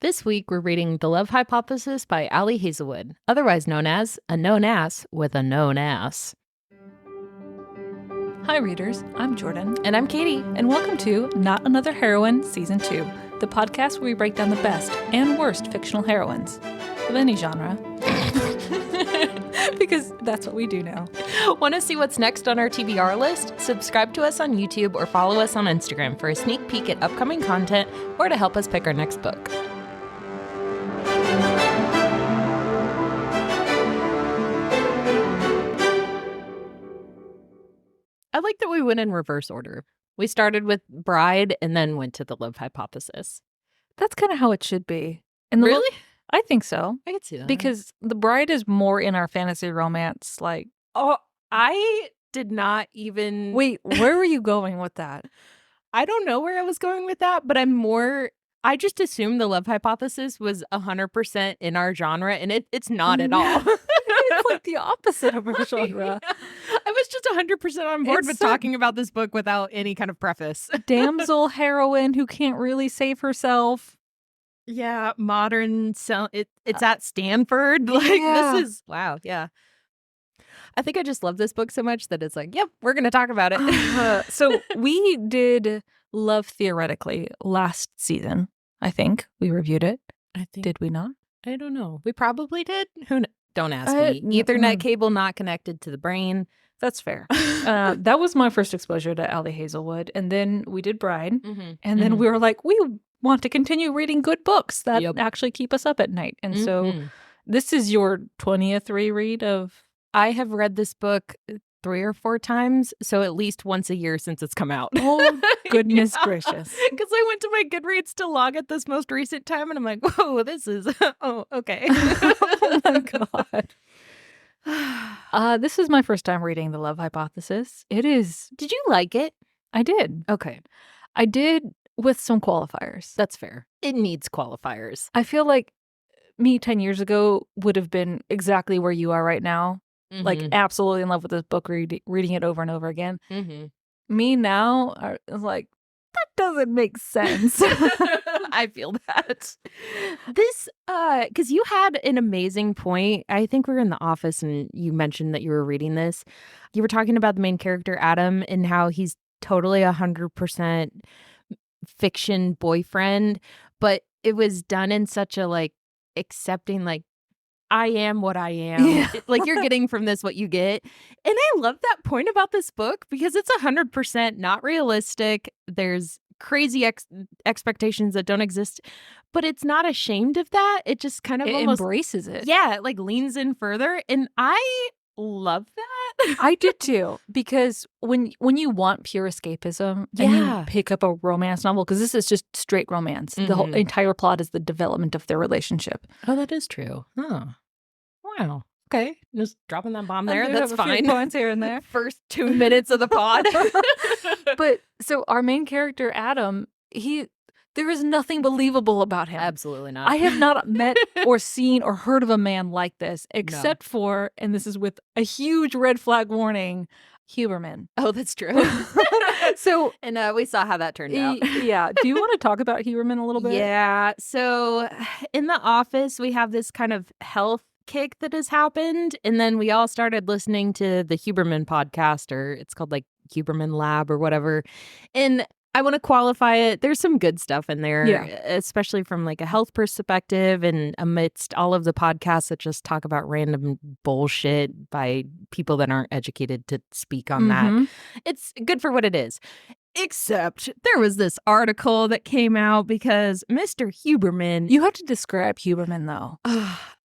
This week, we're reading The Love Hypothesis by Ali Hazelwood, otherwise known as A Known Ass with a Known Ass. Hi, readers. I'm Jordan. And I'm Katie. And welcome to Not Another Heroine, Season 2, the podcast where we break down the best and worst fictional heroines of any genre. Because that's what we do now. Want to see what's next on our TBR list? Subscribe to us on YouTube or follow us on Instagram for a sneak peek at upcoming content or to help us pick our next book. I like that we went in reverse order. We started with Bride and then went to The Love Hypothesis. That's kind of how it should be. And Really? I think so. I could see that. Because The Bride is more in our fantasy romance, like... Oh, I did not even... Wait, where were you going with that? I don't know where I was going with that, but I just assumed The Love Hypothesis was 100% in our genre, and it's not at all. It's like the opposite of our genre. I was just 100% on board with talking about this book without any kind of preface. Damsel heroine who can't really save herself. Yeah, modern. It's at Stanford. Like, yeah. This is, wow, yeah. I think I just love this book so much that it's like, yep, we're going to talk about it. So we did Love Theoretically last season, I think. We reviewed it. I think. Did we not? I don't know. We probably did. Don't ask me. Ethernet cable not connected to the brain. That's fair. That was my first exposure to Ali Hazelwood. And then we did Bride. Mm-hmm. And then we were like, we want to continue reading good books that actually keep us up at night. And so this is your 20th reread of... I have read this book 3 or 4 times, so at least once a year since it's come out. Oh, goodness gracious. Because I went to my Goodreads to log at this most recent time, and I'm like, whoa, this is... Oh, okay. Oh, my God. This is my first time reading The Love Hypothesis. It is... Did you like it? I did. Okay. I did with some qualifiers. That's fair. It needs qualifiers. I feel like me 10 years ago would have been exactly where you are right now. Mm-hmm. Like, absolutely in love with this book, reading it over and over again. Mm-hmm. Me now is like, that doesn't make sense. I feel that. This, because you had an amazing point. I think we were in the office and you mentioned that you were reading this. You were talking about the main character, Adam, and how he's totally 100% fiction boyfriend, but it was done in such a, like, accepting, like, I am what I am. Yeah. Like, you're getting from this what you get. And I love that point about this book because it's 100% not realistic. There's crazy expectations that don't exist, but it's not ashamed of that. It just kind of almost embraces it. Yeah, it like leans in further. And I love that. I did too, because when you want pure escapism and you pick up a romance novel, because this is just straight romance. Mm-hmm. The whole entire plot is the development of their relationship. Oh, that is true. Huh. Wow. Okay. Just dropping that bomb there. That's fine. A few points here and there. First 2 minutes of the pod. But so our main character, Adam, there is nothing believable about him. Absolutely not. I have not met or seen or heard of a man like this, except for, and this is with a huge red flag warning, Huberman. Oh, that's true. So, and we saw how that turned out. Yeah. Do you want to talk about Huberman a little bit? Yeah. So in the office, we have this kind of health kick that has happened. And then we all started listening to the Huberman podcast, or it's called like Huberman Lab or whatever. And I want to qualify it. There's some good stuff in there, especially from like a health perspective and amidst all of the podcasts that just talk about random bullshit by people that aren't educated to speak on that. It's good for what it is. Except there was this article that came out because Mr. Huberman... You have to describe Huberman, though.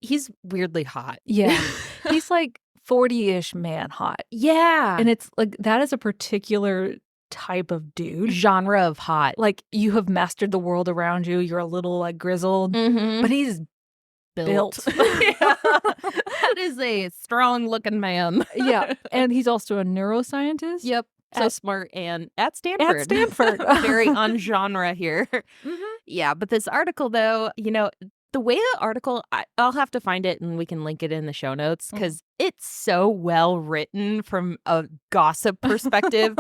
He's weirdly hot. Yeah. He's like 40-ish man hot. Yeah. And it's like, that is a particular type of dude. Genre of hot. Like, you have mastered the world around you. You're a little like grizzled. Mm-hmm. But he's built. That is a strong looking man. Yeah. And he's also a neuroscientist. Yep. So smart and at Stanford. At Stanford. Very on genre here. Mm-hmm. Yeah, but this article, though, the way the article, I'll have to find it and we can link it in the show notes because it's so well written from a gossip perspective.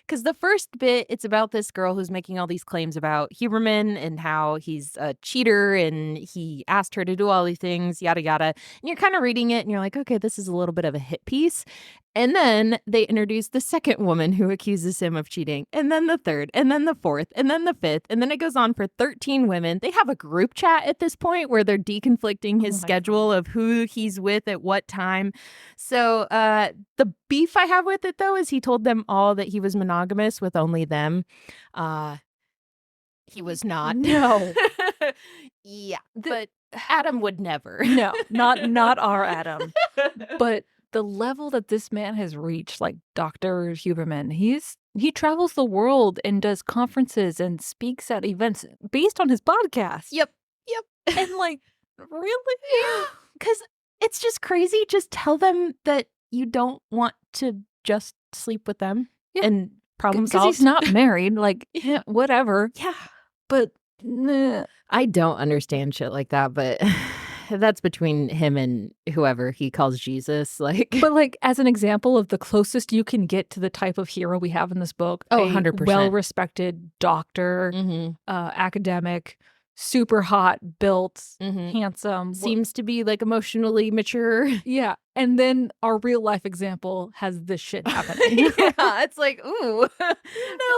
Because the first bit, it's about this girl who's making all these claims about Huberman and how he's a cheater and he asked her to do all these things, yada, yada. And you're kind of reading it and you're like, okay, this is a little bit of a hit piece. And then they introduce the second woman who accuses him of cheating, and then the third, and then the fourth, and then the fifth, and then it goes on for 13 women. They have a group chat at this point where they're deconflicting his schedule of who he's with at what time. So the beef I have with it, though, is he told them all that he was monogamous with only them. He was not. No. Yeah, but Adam would never. No, not our Adam. But the level that this man has reached, like Dr. Huberman, he travels the world and does conferences and speaks at events based on his podcast. Yep. And like, really? Because it's just crazy. Just tell them that you don't want to just sleep with them and problem solved. Because he's not married. Like, whatever. Yeah. But I don't understand shit like that, but that's between him and whoever he calls Jesus. But like, as an example of the closest you can get to the type of hero we have in this book, 100%. Well-respected doctor, academic, super hot, built, handsome. Seems to be like emotionally mature. Yeah. And then our real life example has this shit happening. Yeah, it's like, ooh.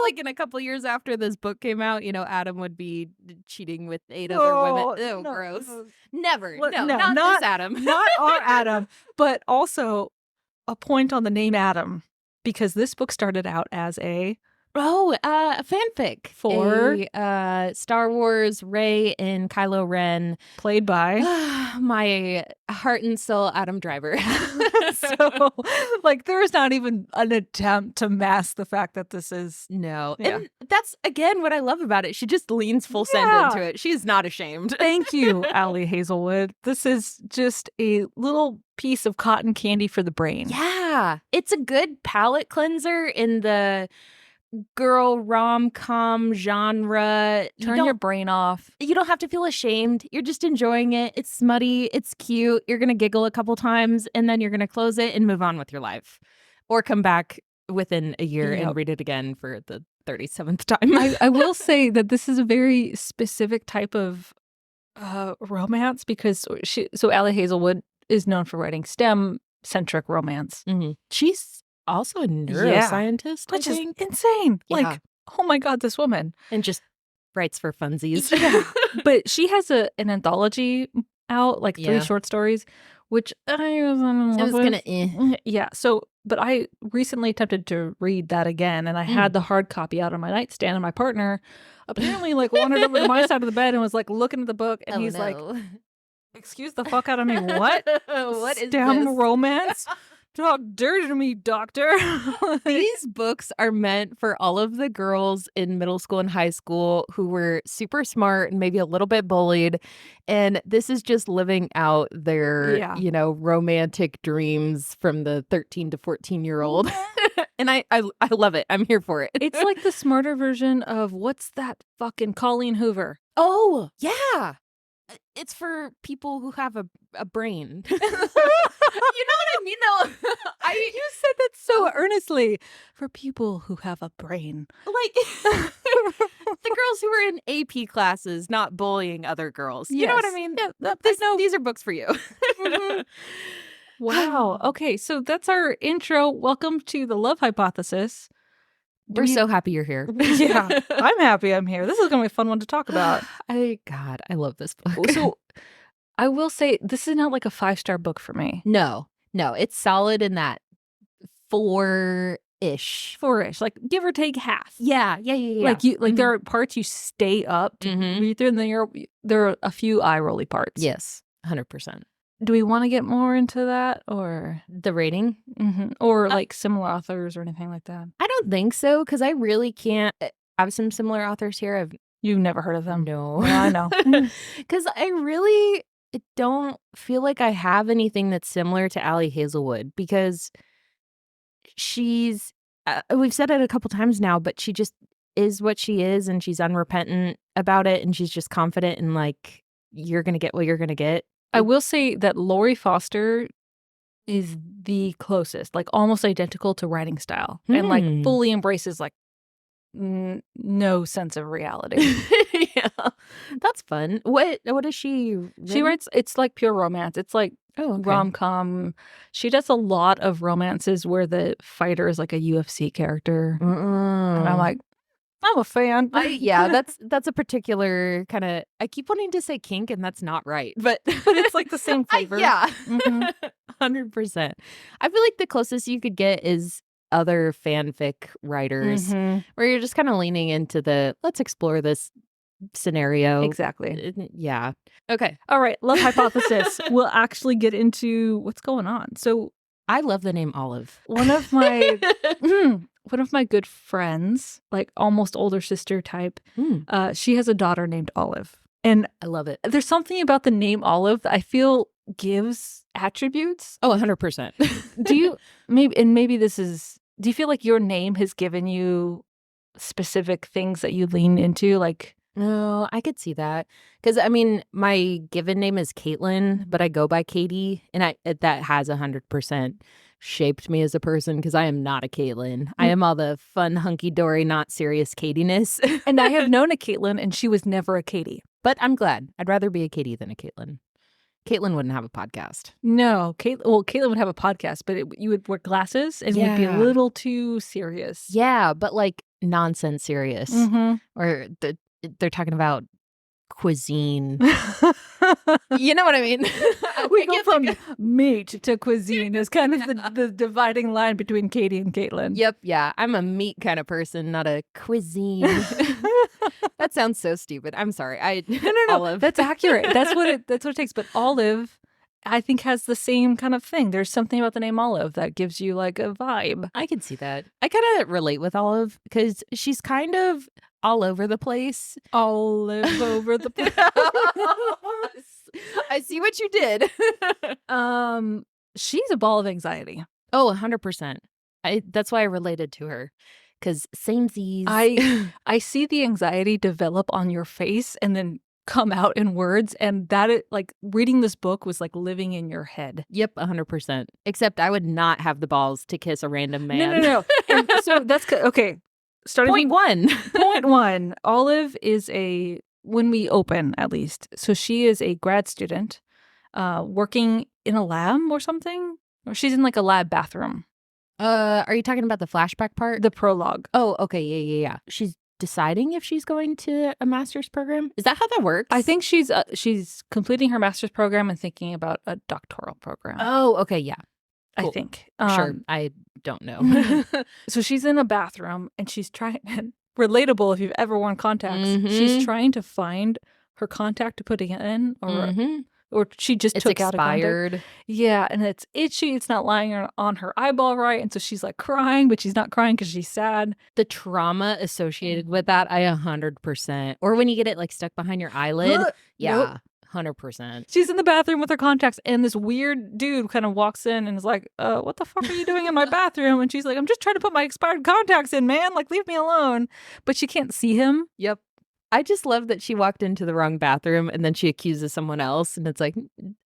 Like in a couple years after this book came out, Adam would be cheating with 8 other women. Ew, no, gross. No. Never. No, not this Adam. Not our Adam. But also a point on the name Adam, because this book started out as a fanfic for Star Wars Rey and Kylo Ren, played by my heart and soul Adam Driver. So, like, there's not even an attempt to mask the fact that this is and that's again what I love about it. She just leans full send into it. She's not ashamed. Thank you, Ali Hazelwood. This is just a little piece of cotton candy for the brain. Yeah, it's a good palate cleanser in the girl rom-com genre. Turn your brain off. You don't have to feel ashamed. You're just enjoying it. It's smutty. It's cute. You're going to giggle a couple times and then you're going to close it and move on with your life. Or come back within a year and read it again for the 37th time. I will say that this is a very specific type of romance because Ali Hazelwood is known for writing STEM-centric romance. She's also a neuroscientist, which is I think. insane. Yeah. Like, oh my God, this woman. And just writes for funsies. Yeah. But she has an anthology out, like 3 short stories, which I was gonna Yeah. So, but I recently attempted to read that again, and I had the hard copy out on my nightstand, and my partner apparently like wandered over to my side of the bed and was like looking at the book, and he's like, "Excuse the fuck out of me, what? What is STEM this? romance? Talk dirty to me, doctor." These books are meant for all of the girls in middle school and high school who were super smart and maybe a little bit bullied. And this is just living out their, romantic dreams from the 13 to 14-year-old. And I love it. I'm here for it. It's like the smarter version of what's that fucking Colleen Hoover? Oh, yeah. It's for people who have a brain. You know what I mean, though? You said that so earnestly. For people who have a brain. Like, the girls who were in AP classes, not bullying other girls. You know what I mean? Yeah, these are books for you. Wow. Okay, so that's our intro. Welcome to the Love Hypothesis. We're so happy you're here. Yeah, I'm happy I'm here. This is going to be a fun one to talk about. I love this book. So I will say this is not like a 5-star book for me. No, it's solid in that 4-ish. 4-ish, like give or take half. Yeah. Like there are parts you stay up to read through, and then there are a few eye-rolly parts. Yes, 100%. Do we want to get more into that, or the rating? Or like similar authors or anything like that? I don't think so, because I really can't. I have some similar authors here. You've never heard of them? No. Well, I know. Because I really don't feel like I have anything that's similar to Ali Hazelwood, because she's, we've said it a couple times now, but she just is what she is, and she's unrepentant about it, and she's just confident in like, you're going to get what you're going to get. I will say that Lori Foster is the closest, like almost identical to writing style, and like fully embraces like no sense of reality. Yeah, that's fun. What is she? She writes, it's like pure romance. It's like rom-com. She does a lot of romances where the fighter is like a UFC character, and I'm like, I'm a fan. Yeah, that's a particular kind of. I keep wanting to say kink, and that's not right, but it's like the same flavor. Yeah, 100%. I feel like the closest you could get is other fanfic writers, where you're just kind of leaning into the let's explore this scenario. Exactly. Yeah. Okay. All right. Love hypothesis. We'll actually get into what's going on. So I love the name Olive. One of my good friends, like almost older sister type, she has a daughter named Olive. And I love it. There's something about the name Olive that I feel gives attributes. Oh, 100%. Do you do you feel like your name has given you specific things that you lean into? Like, no, I could see that. Because, I mean, my given name is Caitlin, but I go by Katie, and that has 100% shaped me as a person because I am not a Caitlin. I am all the fun, hunky-dory, not serious Katie-ness. And I have known a Caitlin, and she was never a Katie. But I'm glad. I'd rather be a Katie than a Caitlin. Caitlin wouldn't have a podcast. No, Caitlin would have a podcast, but you would wear glasses and would be a little too serious. Yeah, but like nonsense serious. Or they're talking about cuisine. You know what I mean? We go from meat to cuisine is kind of the dividing line between Katie and Caitlin. Yep, yeah. I'm a meat kind of person, not a cuisine. That sounds so stupid. I'm sorry. No. Olive. That's accurate. That's what it takes. But Olive, I think, has the same kind of thing. There's something about the name Olive that gives you like a vibe. I can see that. I kind of relate with Olive because she's kind of all over the place. Olive over the place. I see what you did. She's a ball of anxiety. Oh, 100%. That's why I related to her. Because samesies. I see the anxiety develop on your face and then come out in words, and like reading this book was like living in your head. Yep, 100%. Except I would not have the balls to kiss a random man. No. And so that's okay. Starting Point one. Point one. Olive is when we open, at least. So she is a grad student working in a lab or something. Or she's in like a lab bathroom. Are you talking about the flashback part? The prologue. Oh, okay. Yeah. She's deciding if she's going to a master's program. Is that how that works? I think she's completing her master's program and thinking about a doctoral program. Oh, okay. Yeah. Cool. I think. Sure. I don't know. So she's in a bathroom and she's trying, relatable if you've ever worn contacts. She's trying to find her contact to put it in, or she just took out a contact. Yeah, and it's itchy. It's not lying on her eyeball right. And so she's like crying, but she's not crying because she's sad. The trauma associated with that, I 100%. Or when you get it like stuck behind your eyelid. Yeah. Nope. 100%. She's in the bathroom with her contacts, and this weird dude kind of walks in and is like, what the fuck are you doing in my bathroom? And she's like, I'm just trying to put my expired contacts in, man. Like, leave me alone. But she can't see him. Yep. I just love that she walked into the wrong bathroom and then she accuses someone else. And it's like,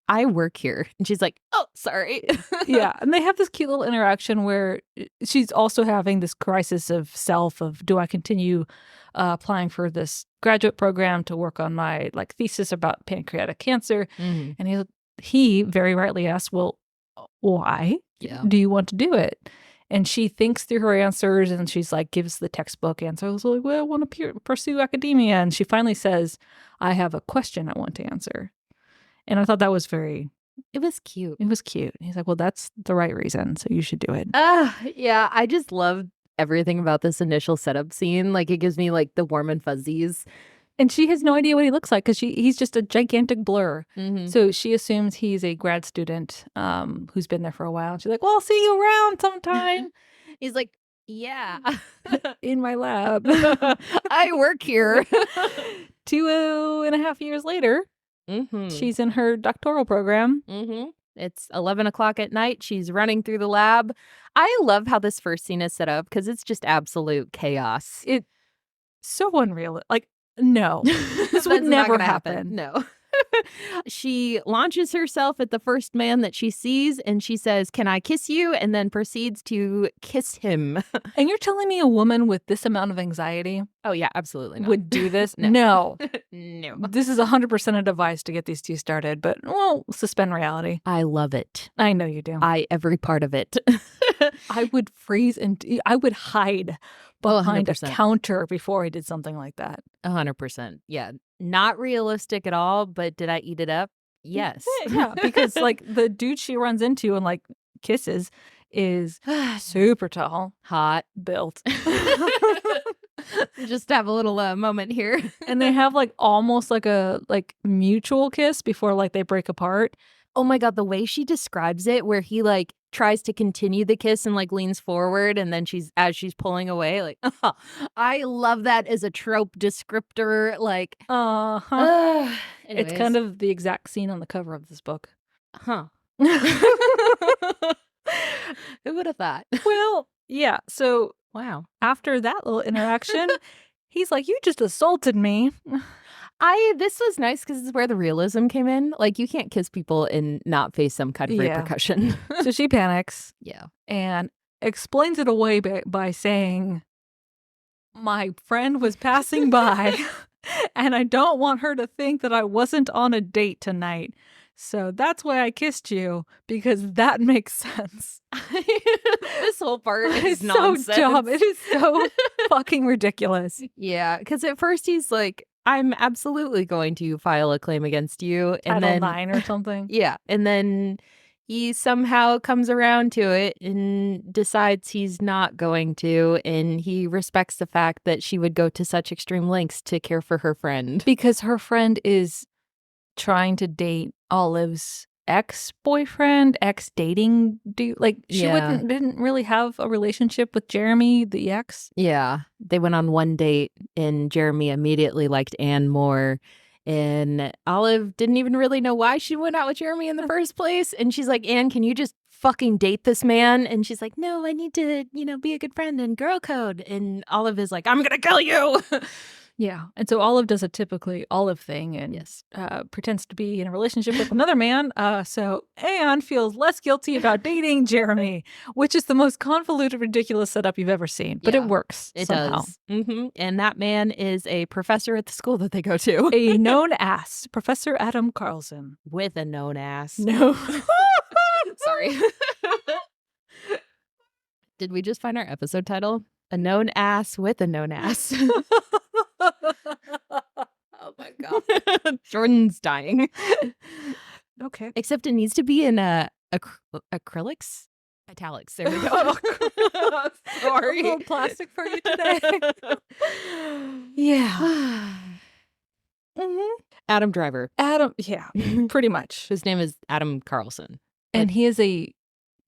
I work here. And she's like, oh, sorry. Yeah. And they have this cute little interaction where she's also having this crisis of self of, do I continue applying for this graduate program to work on my like thesis about pancreatic cancer? And he very rightly asks, well, why do you want to do it? And she thinks through her answers, and she's like, gives the textbook answers. Like, well, I want to pursue academia. And she finally says, I have a question I want to answer. And I thought that was it was cute. It was cute. And he's like, well, that's the right reason. So you should do it. Yeah. I just love everything about this initial setup scene. Like, it gives me like the warm and fuzzies. And she has no idea what he looks like because he's just a gigantic blur. So she assumes he's a grad student who's been there for a while. And she's like, well, I'll see you around sometime. He's like, yeah. In my lab. I work here. 2.5 years later, she's in her doctoral program. It's 11 o'clock at night. She's running through the lab. I love how this first scene is set up because it's just absolute chaos. It's so unreal. Like, no, this would never happen. No. She launches herself at the first man that she sees and she says, "Can I kiss you?" and then proceeds to kiss him. And you're telling me a woman with this amount of anxiety Oh, yeah, absolutely not. would do this? No. No. No. This is 100% a device to get these two started, but well, suspend reality. I love it. I know you do. Every part of it. I would freeze and I would hide behind a 100%. counter before I did something like that. 100%. Yeah. Not realistic at all, but did I eat it up? Yes. Yeah, because like the dude she runs into and like kisses is super tall, Hot. built. Just have a little moment here. And they have like almost like a mutual kiss before like they break apart. Oh my God, the way she describes it, where he like tries to continue the kiss and like leans forward and then as she's pulling away, like, I love that as a trope descriptor. Like, It's kind of the exact scene on the cover of this book. Huh. Who would have thought? Well, yeah. So Wow. after that little interaction, he's like, "You just assaulted me." This was nice because this is where the realism came in. Like, you can't kiss people and not face some kind of Yeah. repercussion. So she panics Yeah. and explains it away by saying, "My friend was passing by and I don't want her to think that I wasn't on a date tonight. So that's why I kissed you, because that makes sense." This whole part is It's nonsense. so dumb. It is so fucking ridiculous. Yeah, because at first he's like, "I'm absolutely going to file a claim against you," and Title then 9 or something. yeah, and then he somehow comes around to it and decides he's not going to, and he respects the fact that she would go to such extreme lengths to care for her friend. Because her friend is trying to date Olive's ex-boyfriend, ex-dating dude. Like, she Yeah. didn't really have a relationship with Jeremy, the ex. Yeah, they went on one date, and Jeremy immediately liked Anne more, and Olive didn't even really know why she went out with Jeremy in the first place, and she's like, "Anne, can you just fucking date this man?" And she's like, "No, I need to, be a good friend and girl code," and Olive is like, "I'm gonna kill you." Yeah. And so Olive does a typically Olive thing and Yes. pretends to be in a relationship with another man. So Anne feels less guilty about dating Jeremy, which is the most convoluted, ridiculous setup you've ever seen. But Yeah, it works It somehow. does. And that man is a professor at the school that they go to. A known ass, Professor Adam Carlson. With a known ass. No. Sorry. Did we just find our episode title? A known ass with a known ass. Oh my God. Jordan's dying. Okay. Except it needs to be in acrylics? Italics. There we go. Sorry. A little plastic for you today. Yeah. Adam Driver. Adam, yeah, pretty much. His name is Adam Carlson. And he's a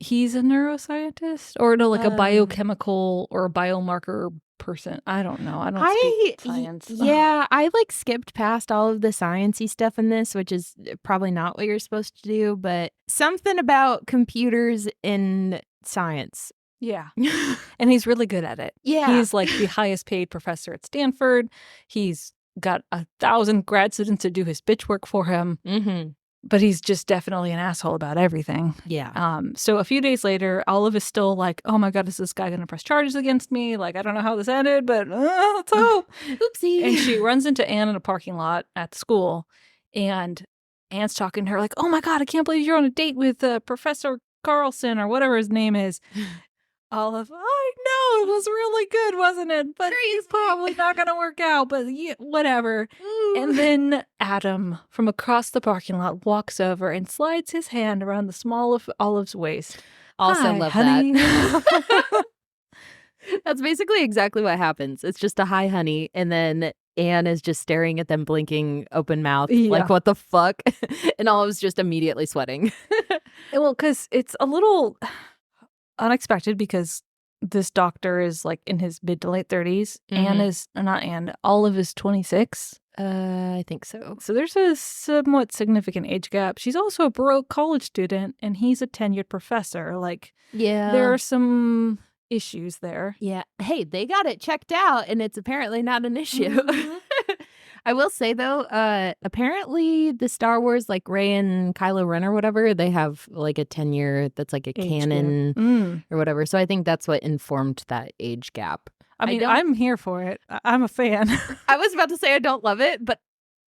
neuroscientist or no, like a biochemical or a biomarker person. I don't know. I don't speak science. Yeah, I like skipped past all of the sciencey stuff in this, which is probably not what you're supposed to do, but something about computers in science. Yeah. And he's really good at it. Yeah. He's like the highest paid professor at Stanford. He's got 1,000 grad students to do his bitch work for him. Mm-hmm. But he's just definitely an asshole about everything. Yeah. So a few days later, Olive is still like, "Oh my God, is this guy going to press charges against me? Like, I don't know how this ended, but let's hope." Oopsie. And she runs into Anne in a parking lot at the school. And Anne's talking to her like, "Oh my God, I can't believe you're on a date with Professor Carlson," or whatever his name is. Olive, "I know, it was really good, wasn't it? But he's probably not going to work out, but yeah, whatever." Ooh. And then Adam, from across the parking lot, walks over and slides his hand around the small of Olive's waist. Also "Hi, love honey." that. That's basically exactly what happens. It's just a "hi, honey," and then Anne is just staring at them, blinking open mouth, like, what the fuck? And Olive's just immediately sweating. Well, because it's a little unexpected because this doctor is like in his mid to late 30s. Olive is 26. I think so. So there's a somewhat significant age gap. She's also a Baroque college student, and he's a tenured professor. Like, Yeah. there are some issues there. Yeah. Hey, they got it checked out, and it's apparently not an issue. Mhm. I will say though, apparently the Star Wars, like Rey and Kylo Ren or whatever, they have like a 10-year that's like a Age gap. canon or whatever. So I think that's what informed that age gap. I mean, I'm here for it. I'm a fan. I was about to say I don't love it, but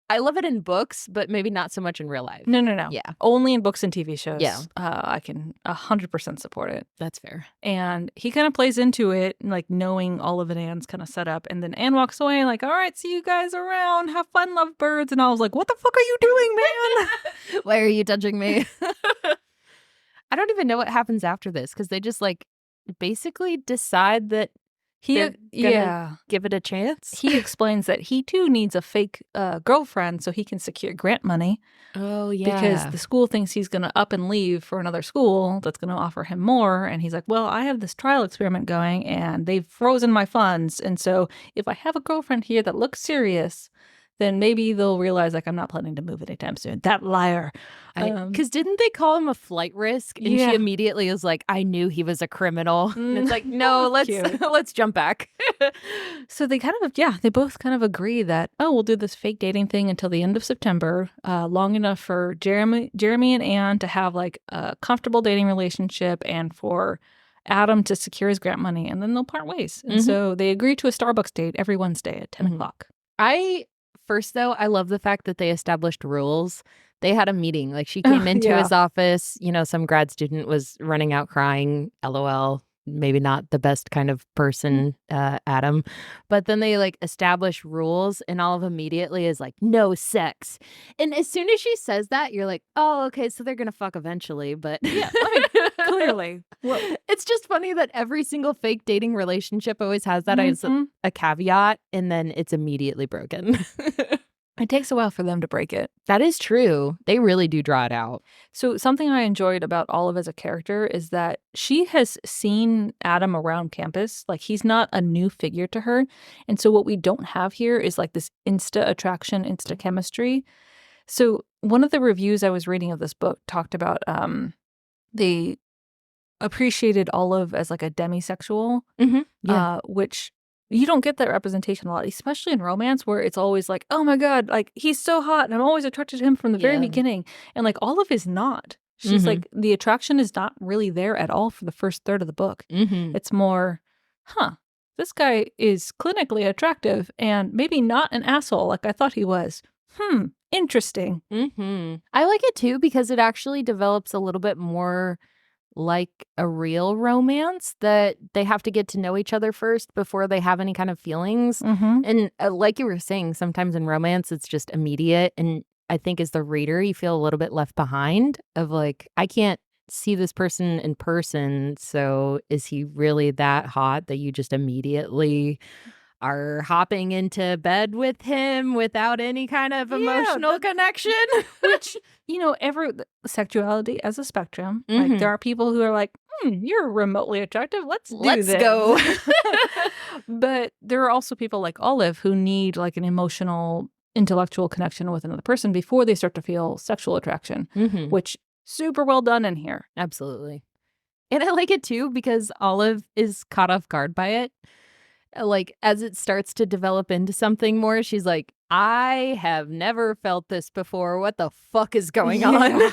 I love it in books, but maybe not so much in real life. No. Yeah. Only in books and TV shows. Yeah. I can 100% support it. That's fair. And he kind of plays into it, like knowing all of it Anne's kind of set up. And then Anne walks away like, all right, see you guys around. Have fun, lovebirds. And I was like, what the fuck are you doing, man? Why are you touching me? I don't even know what happens after this because they just like basically decide that give it a chance. He explains that he too needs a fake girlfriend so he can secure grant money. Oh, yeah. Because the school thinks he's going to up and leave for another school that's going to offer him more. And he's like, well, I have this trial experiment going and they've frozen my funds. And so if I have a girlfriend here that looks serious, then maybe they'll realize like I'm not planning to move anytime soon. That liar. Because didn't they call him a flight risk? And she immediately was like, I knew he was a criminal. And it's like, no, let's jump back. So they kind of, they both kind of agree that, we'll do this fake dating thing until the end of September, long enough for Jeremy and Anne to have like a comfortable dating relationship and for Adam to secure his grant money, and then they'll part ways. And so they agree to a Starbucks date every Wednesday at 10 o'clock. First, though, I love the fact that they established rules. They had a meeting. Like, she came into his office. You know, some grad student was running out crying. LOL. Maybe not the best kind of person, Adam. But then they, like, establish rules, and all of immediately is like, no sex. And as soon as she says that, you're like, oh, okay, so they're going to fuck eventually. But yeah, I mean, clearly. Well, it's just funny that every single fake dating relationship always has that as a caveat, and then it's immediately broken. It takes a while for them to break it. That is true. They really do draw it out. So something I enjoyed about Olive as a character is that she has seen Adam around campus. Like, he's not a new figure to her. And so what we don't have here is like this insta attraction, insta chemistry. So one of the reviews I was reading of this book talked about they appreciated Olive as like a demisexual, which you don't get that representation a lot, especially in romance where it's always like, oh my God, like he's so hot and I'm always attracted to him from the very beginning. And like Olive is not. She's like, the attraction is not really there at all for the first third of the book. It's more, this guy is clinically attractive and maybe not an asshole like I thought he was. Interesting. I like it too because it actually develops a little bit more like a real romance, that they have to get to know each other first before they have any kind of feelings. And like you were saying, sometimes in romance, it's just immediate. And I think as the reader, you feel a little bit left behind of like, I can't see this person in person. So is he really that hot that you just immediately are hopping into bed with him without any kind of emotional connection? Which, you know, every sexuality as a spectrum. Like, there are people who are like, you're remotely attractive. Let's go. But there are also people like Olive who need like an emotional, intellectual connection with another person before they start to feel sexual attraction, which super well done in here. Absolutely. And I like it too because Olive is caught off guard by it. Like, as it starts to develop into something more, she's like, I have never felt this before. What the fuck is going on?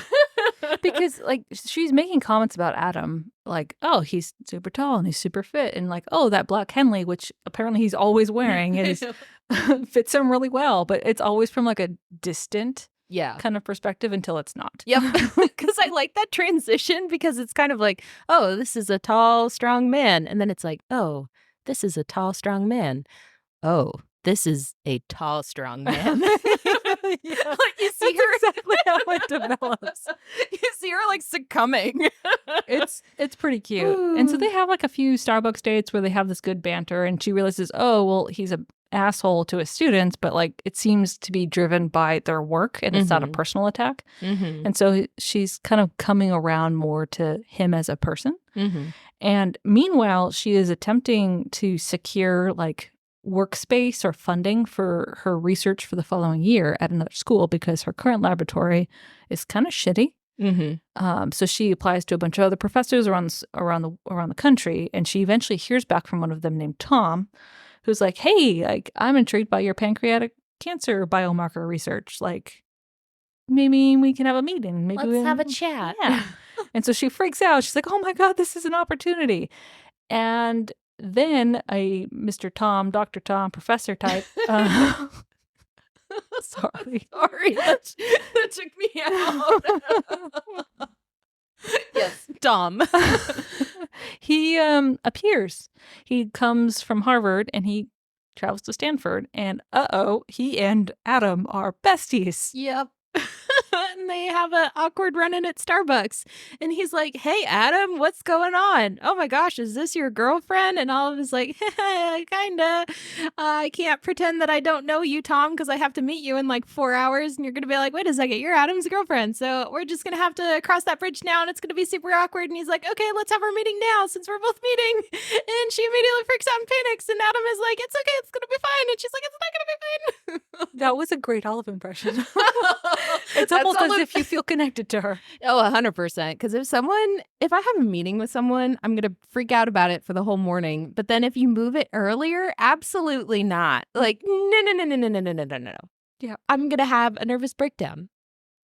Because, like, she's making comments about Adam, like, oh, he's super tall and he's super fit. And, like, oh, that black Henley, which apparently he's always wearing, is fits him really well. But it's always from, like, a distant kind of perspective until it's not. Yep. Because I like that transition because it's kind of like, oh, this is a tall, strong man. And then it's like, oh, this is a tall, strong man. Oh, this is a tall, strong man. Like, you see her exactly how it develops. You see her like succumbing. It's pretty cute. Ooh. And so they have like a few Starbucks dates where they have this good banter, and she realizes, oh, well, he's an asshole to his students, but like it seems to be driven by their work and it's not a personal attack. And so she's kind of coming around more to him as a person. And meanwhile, she is attempting to secure like workspace or funding for her research for the following year at another school because her current laboratory is kind of shitty. So she applies to a bunch of other professors around the country, and she eventually hears back from one of them named Tom, who's like, hey, like, I'm intrigued by your pancreatic cancer biomarker research. Like, maybe we can have a meeting. Maybe Let's have a chat. Yeah. And so she freaks out. She's like, oh my God, this is an opportunity. And then a Mr. Tom, Dr. Tom, professor type. Sorry. That took me out. Yes, Tom. He appears. He comes from Harvard and he travels to Stanford. And he and Adam are besties. Yep. And they have an awkward run-in at Starbucks. And he's like, hey, Adam, what's going on? Oh my gosh, is this your girlfriend? And Olive is like, kinda. I can't pretend that I don't know you, Tom, because I have to meet you in like 4 hours. And you're going to be like, wait a second, you're Adam's girlfriend. So we're just going to have to cross that bridge now. And it's going to be super awkward. And he's like, okay, let's have our meeting now since we're both meeting. And she immediately freaks out and panics. And Adam is like, it's okay, it's going to be fine. And she's like, it's not going to be fine. That was a great Olive impression. It's almost as if you feel connected to her. Oh, 100%. Because if I have a meeting with someone, I'm going to freak out about it for the whole morning. But then if you move it earlier, absolutely not. Like, no. Yeah. I'm going to have a nervous breakdown.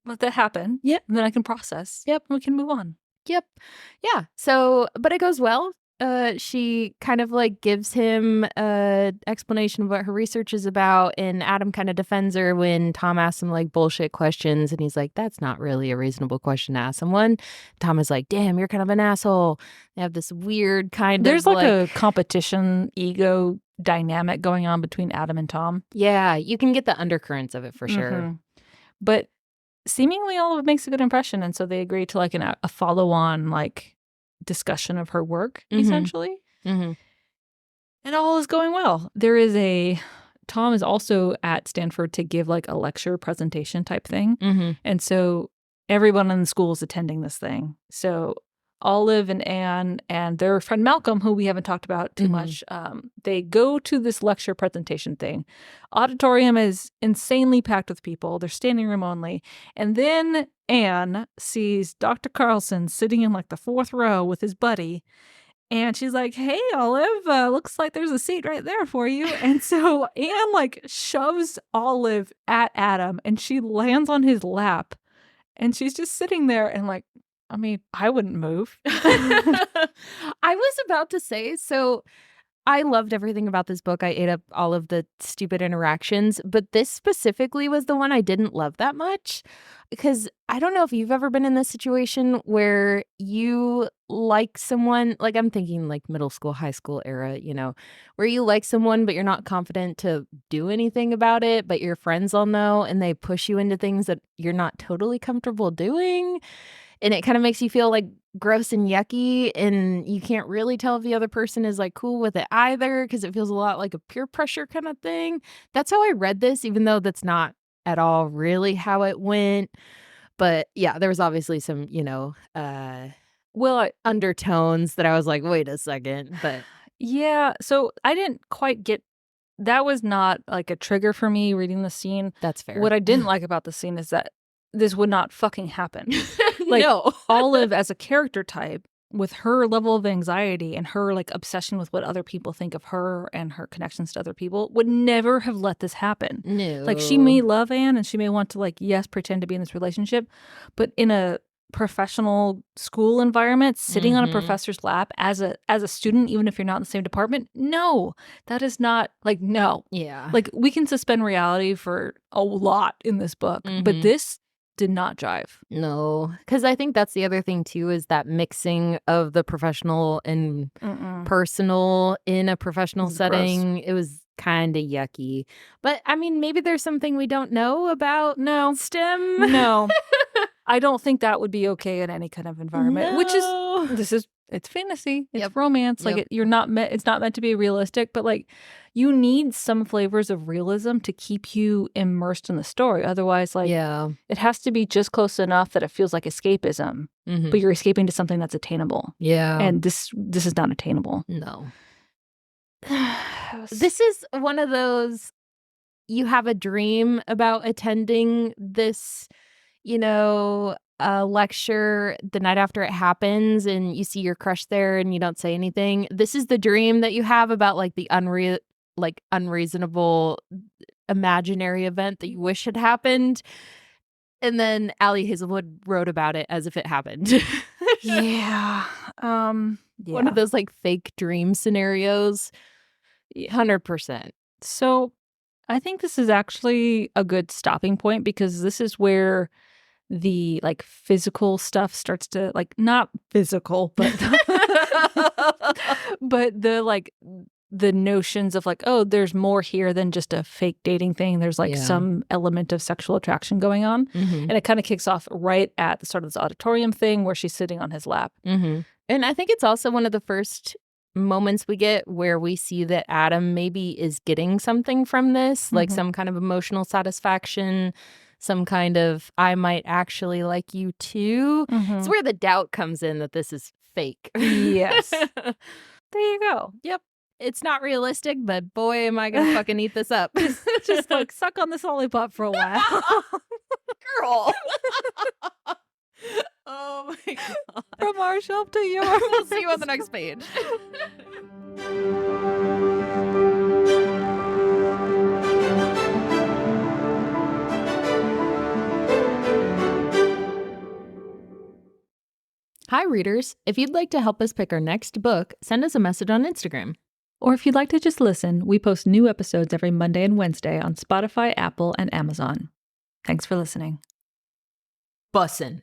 Let that happen. Yep. And then I can process. Yep. We can move on. Yep. Yeah. So, but it goes well. She kind of like gives him a explanation of what her research is about, and Adam kind of defends her when Tom asks him like bullshit questions, and he's like, that's not really a reasonable question to ask someone. Tom is like, damn, you're kind of an asshole. They have this weird There's of like a competition ego dynamic going on between Adam and Tom. Yeah, you can get the undercurrents of it for sure. But seemingly all of it makes a good impression, and so they agree to like a follow-on like discussion of her work, essentially. And all is going well. Tom is also at Stanford to give like a lecture presentation type thing. And so everyone in the school is attending this thing. So Olive and Anne and their friend Malcolm, who we haven't talked about too much, they go to this lecture presentation thing. Auditorium is insanely packed with people. They're standing room only. And then Anne sees Dr. Carlson sitting in like the 4th row with his buddy. And she's like, hey, Olive, looks like there's a seat right there for you. And so Anne like shoves Olive at Adam and she lands on his lap. And she's just sitting there and like, I mean, I wouldn't move. I was about to say, so I loved everything about this book. I ate up all of the stupid interactions, but this specifically was the one I didn't love that much, because I don't know if you've ever been in this situation where you like someone, like I'm thinking like middle school, high school era, where you like someone, but you're not confident to do anything about it, but your friends all know, and they push you into things that you're not totally comfortable doing. And it kind of makes you feel like gross and yucky, and you can't really tell if the other person is like cool with it either, because it feels a lot like a peer pressure kind of thing. That's how I read this, even though that's not at all really how it went. But yeah, there was obviously some, undertones that I was like, wait a second. But yeah, so I didn't quite get, that was not like a trigger for me reading the scene. That's fair. What I didn't like about the scene is that this would not fucking happen. Like, no. Olive as a character type, with her level of anxiety and her like obsession with what other people think of her and her connections to other people, would never have let this happen. No. Like, she may love Anne and she may want to like, yes, pretend to be in this relationship, but in a professional school environment, sitting on a professor's lap as a student, even if you're not in the same department, no, that is not like, no. Yeah. Like, we can suspend reality for a lot in this book, but this did not jive. No, because I think that's the other thing too, is that mixing of the professional and personal in a professional setting. Gross. It was kind of yucky. But I mean, maybe there's something we don't know about STEM. No. I don't think that would be okay in any kind of environment, No. which is, it's fantasy, it's romance. Like, it's not meant to be realistic, but like, you need some flavors of realism to keep you immersed in the story. Otherwise, like, it has to be just close enough that it feels like escapism, but you're escaping to something that's attainable. Yeah. And this is not attainable. No. This is one of those, you have a dream about attending this, a lecture the night after it happens, and you see your crush there and you don't say anything. This is the dream that you have about like the unreasonable imaginary event that you wish had happened. And then Ali Hazelwood wrote about it as if it happened. Yeah. One Yeah. of those like fake dream scenarios. 100%. So I think this is actually a good stopping point because this is where the like physical stuff starts to like not physical, but but the like the notions of like, oh, there's more here than just a fake dating thing. There's like Yeah. some element of sexual attraction going on. Mhm. And it kind of kicks off right at the start of this auditorium thing where she's sitting on his lap. Mhm. And I think it's also one of the first moments we get where we see that Adam maybe is getting something from this, like some kind of emotional satisfaction, some kind of I might actually like you too. It's where the doubt comes in that this is fake. Yes. There you go. Yep. It's not realistic, but boy, am I gonna fucking eat this up. Just like suck on this lollipop for a while. Girl. Oh my God. From our shelf to yours. We'll see you on the next page. Hi, readers. If you'd like to help us pick our next book, send us a message on Instagram. Or if you'd like to just listen, we post new episodes every Monday and Wednesday on Spotify, Apple, and Amazon. Thanks for listening. Bussin'.